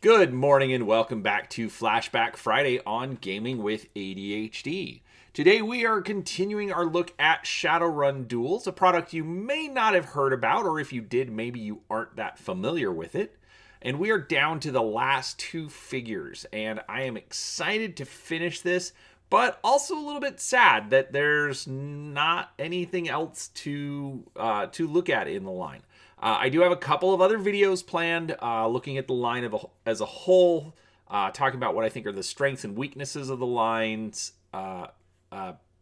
Good morning and welcome back to Flashback Friday on Gaming with ADHD. Today we are continuing our look at Shadowrun Duels, a product you may not have heard about, or if you did, maybe you aren't that familiar with it. And we are down to the last two figures, and I am excited to finish this, but also a little bit sad that there's not anything else to look at in the line. I do have a couple of other videos planned, looking at the line as a whole, talking about what I think are the strengths and weaknesses of the lines,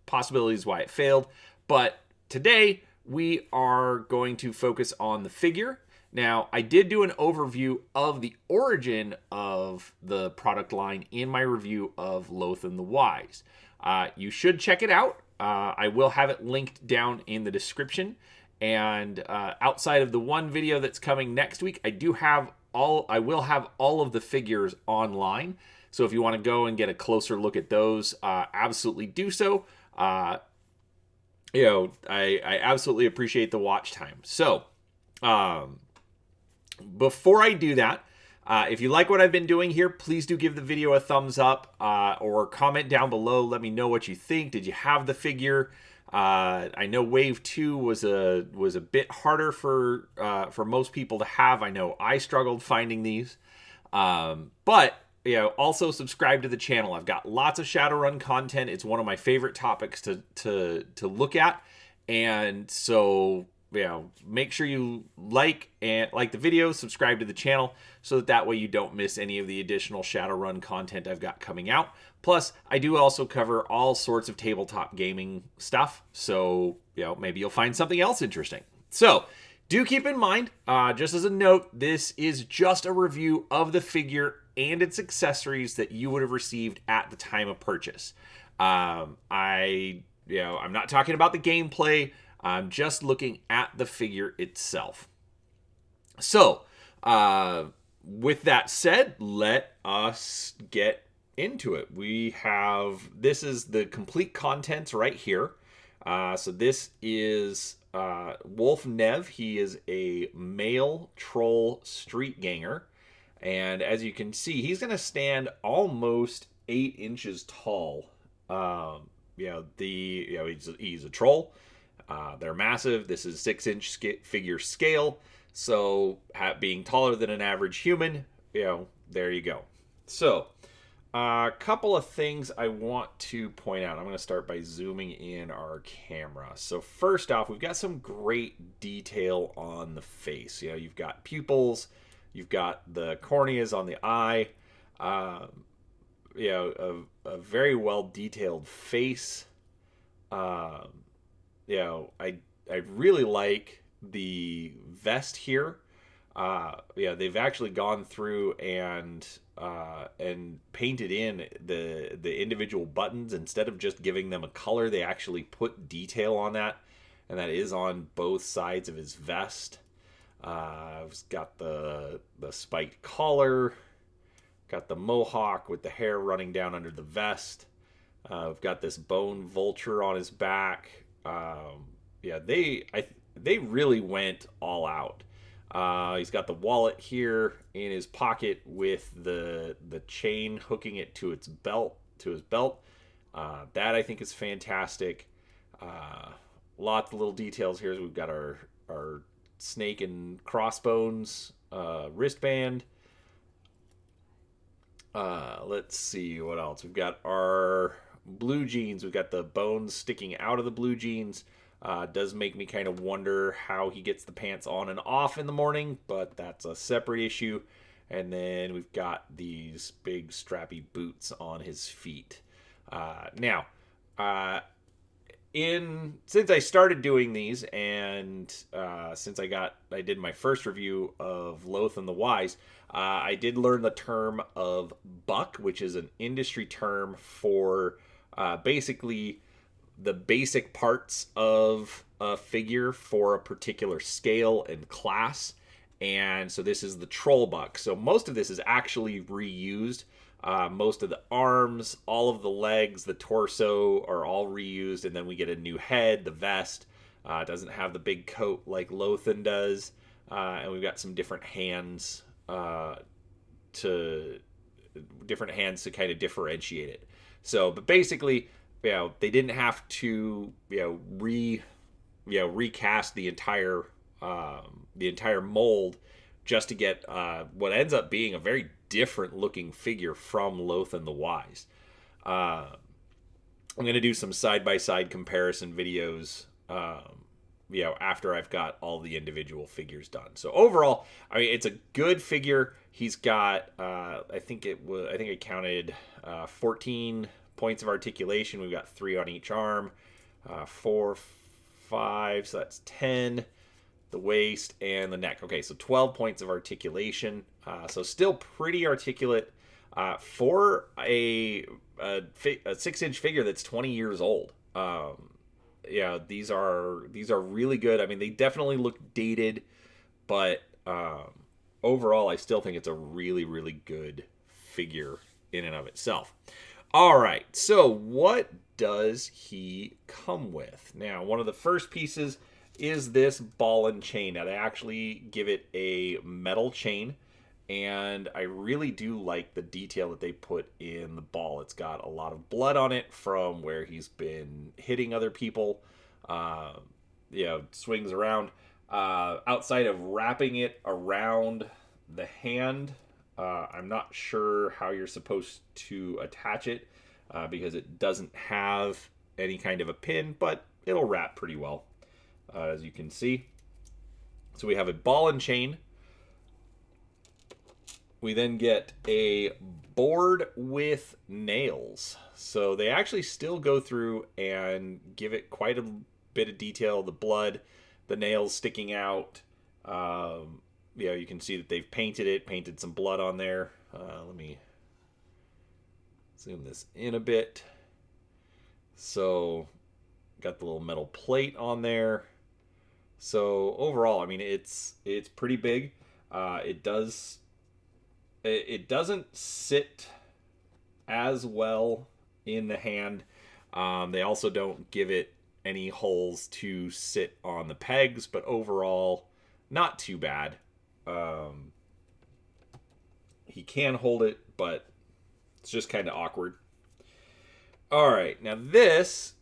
possibilities why it failed. But today we are going to focus on the figure. Now, I did do an overview of the origin of the product line in my review of Lothan the Wise. You should check it out. I will have it linked down in the description. And outside of the one video that's coming next week, I will have all of the figures online. So if you want to go and get a closer look at those, absolutely do so. I absolutely appreciate the watch time. So before I do that, if you like what I've been doing here, please do give the video a thumbs up, or comment down below. Let me know what you think. Did you have the figure? I know Wave 2 was a bit harder for most people to have. I know I struggled finding these. But also subscribe to the channel. I've got lots of Shadowrun content. It's one of my favorite topics to look at. And so make sure you like the video, subscribe to the channel, so that way you don't miss any of the additional Shadowrun content I've got coming out. Plus, I do also cover all sorts of tabletop gaming stuff, so maybe you'll find something else interesting. So, do keep in mind, just as a note, this is just a review of the figure and its accessories that you would have received at the time of purchase. I'm not talking about the gameplay. I'm just looking at the figure itself. So, with that said, let us get into it. This is the complete contents right here. So this is Wolf Nev. He is a male troll street ganger. And as you can see, he's going to stand almost 8 inches tall. He's a troll. They're massive. This is 6-inch figure scale. So being taller than an average human, there you go. So a couple of things I want to point out. I'm going to start by zooming in our camera. So first off, we've got some great detail on the face. You've got pupils, you've got the corneas on the eye, a very well detailed face. I really like the vest here. They've actually gone through and painted in the individual buttons. Instead of just giving them a color, they actually put detail on that, and that is on both sides of his vest. He's got the spiked collar, got the mohawk with the hair running down under the vest. We've got this bone vulture on his back. They really went all out. He's got the wallet here in his pocket with the chain hooking it to his belt. That I think is fantastic. Lots of little details here. We've got our snake and crossbones wristband. Let's see what else. We've got our blue jeans. We've got the bones sticking out of the blue jeans. Does make me kind of wonder how he gets the pants on and off in the morning, but that's a separate issue. And then we've got these big strappy boots on his feet. Since I started doing these, and since I did my first review of Lothan the Wise, I did learn the term of buck, which is an industry term for basically the basic parts of a figure for a particular scale and class. And so this is the troll buck. So most of this is actually reused. Most of the arms, all of the legs, the torso are all reused, and then we get a new head. The vest doesn't have the big coat like Lothan does, and we've got some different hands hands to kind of differentiate it. So, but basically, they didn't have to recast the entire mold just to get what ends up being a very different looking figure from Lothan the Wise. I'm going to do some side-by-side comparison videos, after I've got all the individual figures done. So overall, I mean, it's a good figure. He's got, I think I counted 14 points of articulation. We've got 3 on each arm, 4, 5, so that's 10. The waist and the neck. Okay, so 12 points of articulation. So still pretty articulate for a 6-inch figure that's 20 years old. These are really good. I mean, they definitely look dated, but overall, I still think it's a really, really good figure in and of itself. All right, so what does he come with? Now, one of the first pieces is this ball and chain. Now, they actually give it a metal chain, and I really do like the detail that they put in the ball. It's got a lot of blood on it from where he's been hitting other people. Swings around. Outside of wrapping it around the hand, I'm not sure how you're supposed to attach it because it doesn't have any kind of a pin, but it'll wrap pretty well. As you can see. So we have a ball and chain. We then get a board with nails. So they actually still go through and give it quite a bit of detail. The blood, the nails sticking out. You can see that they've painted some blood on there. Let me zoom this in a bit. So got the little metal plate on there. So overall, I mean, it's pretty big. It doesn't sit as well in the hand. They also don't give it any holes to sit on the pegs, but overall, not too bad. He can hold it, but it's just kind of awkward. All right, now this.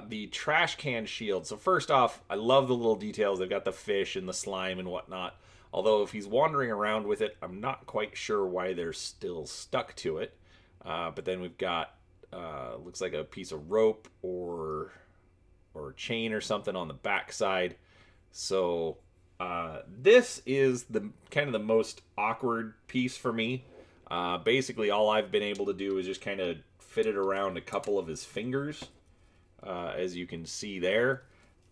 The trash can shield. So first off, I love the little details. They've got the fish and the slime and whatnot. Although if he's wandering around with it, I'm not quite sure why they're still stuck to it. But then we've got, looks like a piece of rope or chain or something on the backside. So this is the kind of the most awkward piece for me. Basically, all I've been able to do is just kind of fit it around a couple of his fingers. As you can see there.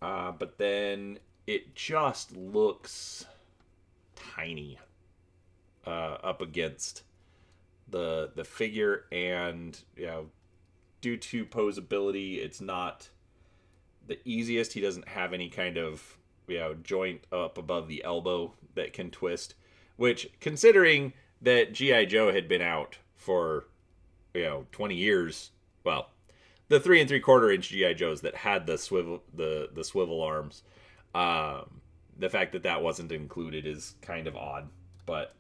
But then it just looks tiny up against the figure, and due to posability, it's not the easiest. He doesn't have any kind of joint up above the elbow that can twist, which, considering that G.I. Joe had been out for 20 years, well, the 3 3/4 inch GI Joes that had the swivel arms, the fact that wasn't included is kind of odd. But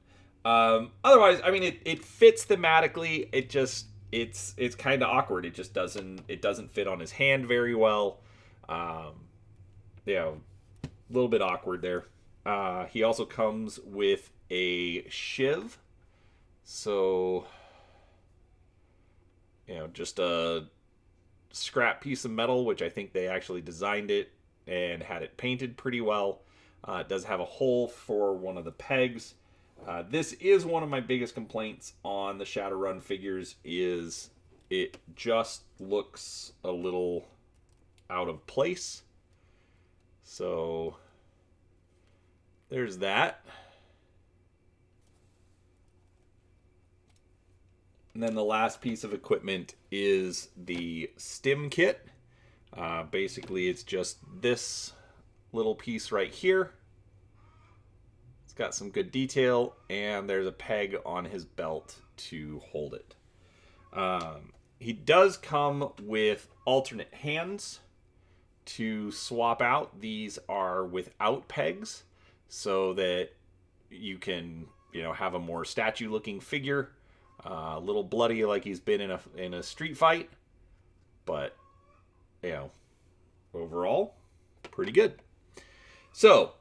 otherwise, I mean, it fits thematically. It's kind of awkward. It just doesn't fit on his hand very well. A little bit awkward there. He also comes with a Shiv, so just a scrap piece of metal, which I think they actually designed it and had it painted pretty well. It does have a hole for one of the pegs. This is one of my biggest complaints on the Shadowrun figures, is it just looks a little out of place. So there's that. And then the last piece of equipment is the Stim Kit. Basically, it's just this little piece right here. It's got some good detail, and there's a peg on his belt to hold it. He does come with alternate hands to swap out. These are without pegs, so that you can have a more statue-looking figure. A little bloody, like he's been in a street fight, but overall, pretty good. So,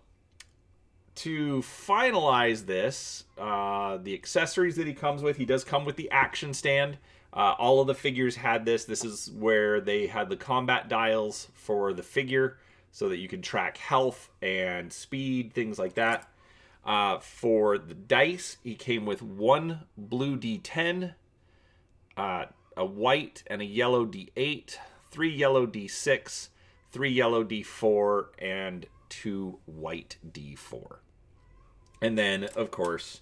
to finalize this, the accessories that he comes with, he does come with the action stand. All of the figures had this. This is where they had the combat dials for the figure so that you can track health and speed, things like that. For the dice, he came with one blue D10, a white and a yellow D8, 3 yellow D6, 3 yellow D4, and 2 white D4. And then, of course,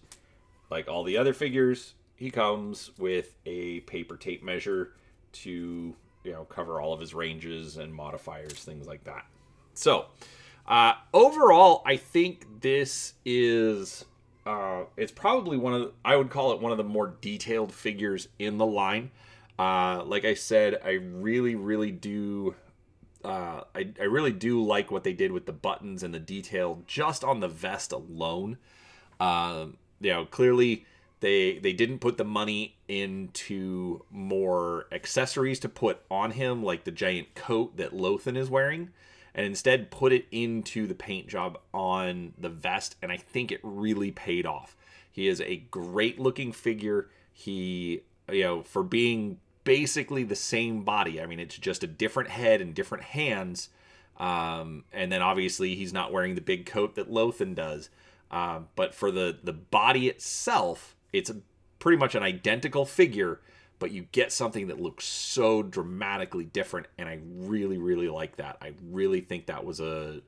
like all the other figures, he comes with a paper tape measure to, cover all of his ranges and modifiers, things like that. So, overall, I think this is, it's probably I would call it one of the more detailed figures in the line. Like I said, I really, really do, I really do like what they did with the buttons and the detail just on the vest alone. Clearly they didn't put the money into more accessories to put on him, like the giant coat that Lothan is wearing, and instead put it into the paint job on the vest, and I think it really paid off. He is a great looking figure. He, for being basically the same body, I mean, it's just a different head and different hands, and then obviously he's not wearing the big coat that Lothan does, but for the body itself, it's pretty much an identical figure, but you get something that looks so dramatically different, and I really, really like that. I really think that was a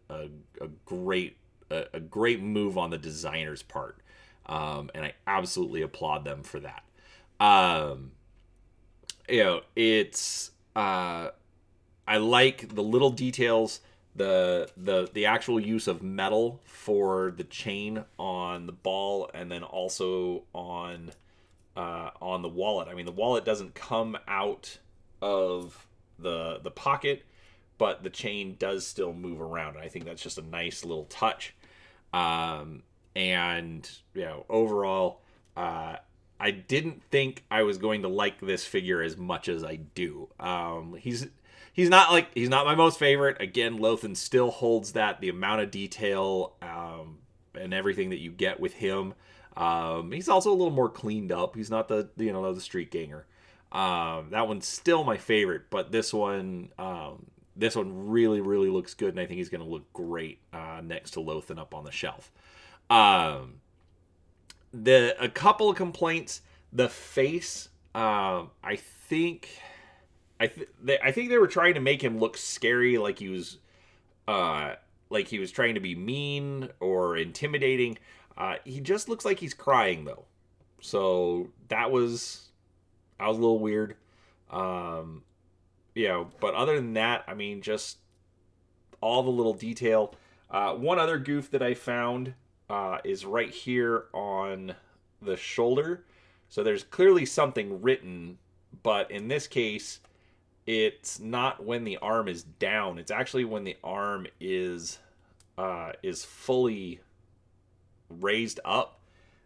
great move on the designer's part, and I absolutely applaud them for that. It's I like the little details, the actual use of metal for the chain on the ball, and then also on the wallet. I mean, the wallet doesn't come out of the pocket, but the chain does still move around. I think that's just a nice little touch. Overall, I didn't think I was going to like this figure as much as I do. He's not my most favorite. Again, Lothan still holds the amount of detail and everything that you get with him. He's also a little more cleaned up. He's not the street ganger. That one's still my favorite, but this one really, really looks good, and I think he's going to look great next to Lothan up on the shelf. A couple of complaints. The face, I think they were trying to make him look scary, like he was trying to be mean or intimidating. He just looks like he's crying, though. So that was a little weird. But other than that, I mean, just all the little detail. One other goof that I found is right here on the shoulder. So there's clearly something written, but in this case, it's not when the arm is down. It's actually when the arm is fully raised up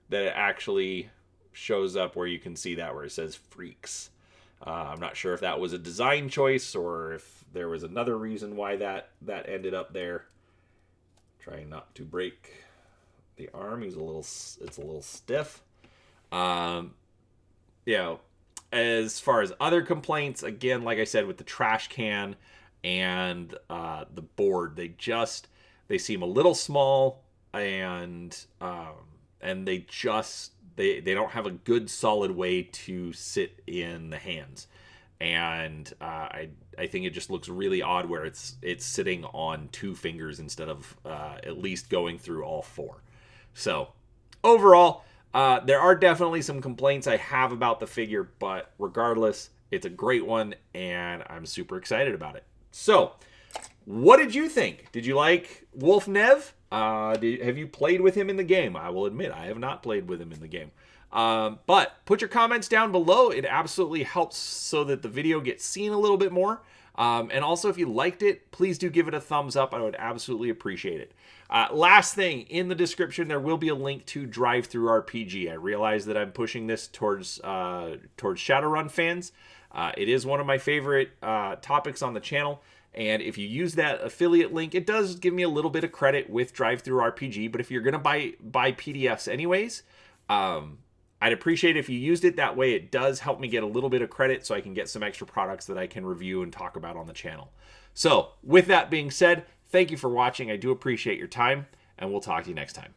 that it actually shows up where you can see that, where it says freaks. I'm not sure if that was a design choice or if there was another reason why that ended up there. Trying not to break the arm. It's a little stiff. As far as other complaints, again, like I said, with the trash can and the board, they seem a little small, and they don't have a good solid way to sit in the hands, and I think it just looks really odd where it's sitting on 2 fingers instead of at least going through all 4. So overall, there are definitely some complaints I have about the figure, but regardless, it's a great one, and I'm super excited about it. So, what did you think? Did you like Wolf Nev? Have you played with him in the game? I will admit, I have not played with him in the game. But put your comments down below. It absolutely helps so that the video gets seen a little bit more. And also, if you liked it, please do give it a thumbs up. I would absolutely appreciate it. Last thing, in the description, there will be a link to Drive-Thru RPG. I realize that I'm pushing this towards Shadowrun fans. It is one of my favorite topics on the channel. And if you use that affiliate link, it does give me a little bit of credit with Drive-Thru RPG. But if you're going to buy PDFs anyways, I'd appreciate if you used it that way. It does help me get a little bit of credit so I can get some extra products that I can review and talk about on the channel. So with that being said, thank you for watching. I do appreciate your time, and we'll talk to you next time.